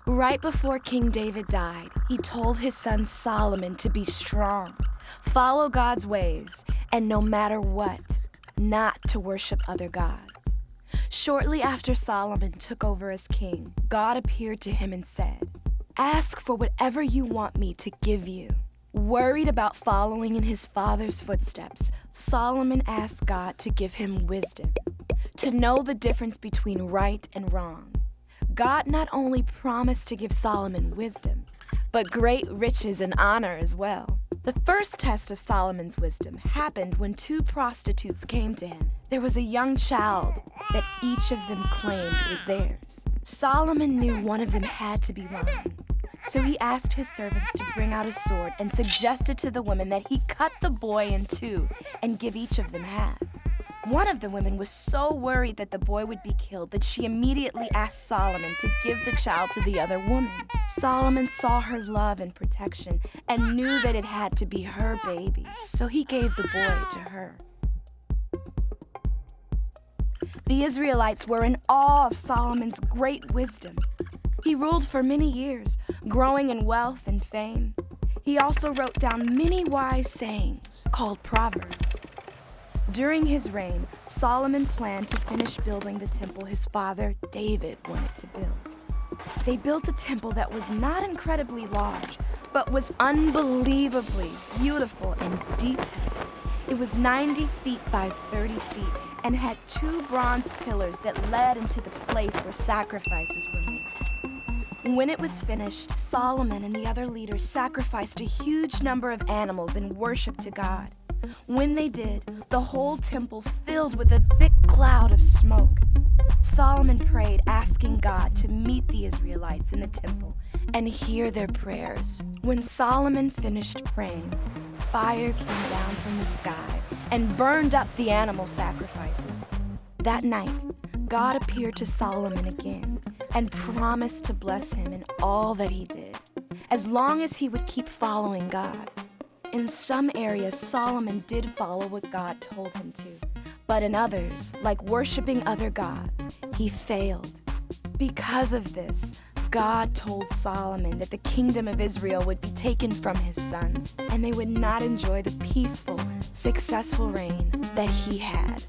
Right before King David died, he told his son Solomon to be strong, follow God's ways, and no matter what, not to worship other gods. Shortly after Solomon took over as king, God appeared to him and said, "Ask for whatever you want me to give you." Worried about following in his father's footsteps, Solomon asked God to give him wisdom, to know the difference between right and wrong. God not only promised to give Solomon wisdom, but great riches and honor as well. The first test of Solomon's wisdom happened when two prostitutes came to him. There was a young child that each of them claimed was theirs. Solomon knew one of them had to be lying. So he asked his servants to bring out a sword and suggested to the women that he cut the boy in two and give each of them half. One of the women was so worried that the boy would be killed that she immediately asked Solomon to give the child to the other woman. Solomon saw her love and protection and knew that it had to be her baby, so he gave the boy to her. The Israelites were in awe of Solomon's great wisdom. He ruled for many years, growing in wealth and fame. He also wrote down many wise sayings called Proverbs. During his reign, Solomon planned to finish building the temple his father, David, wanted to build. They built a temple that was not incredibly large, but was unbelievably beautiful and detailed. It was 90 feet by 30 feet and had two bronze pillars that led into the place where sacrifices were made. When it was finished, Solomon and the other leaders sacrificed a huge number of animals in worship to God. When they did, the whole temple filled with a thick cloud of smoke. Solomon prayed, asking God to meet the Israelites in the temple and hear their prayers. When Solomon finished praying, fire came down from the sky and burned up the animal sacrifices. That night, God appeared to Solomon again and promised to bless him in all that he did, as long as he would keep following God. In some areas, Solomon did follow what God told him to, but in others, like worshiping other gods, he failed. Because of this, God told Solomon that the kingdom of Israel would be taken from his sons, and they would not enjoy the peaceful, successful reign that he had.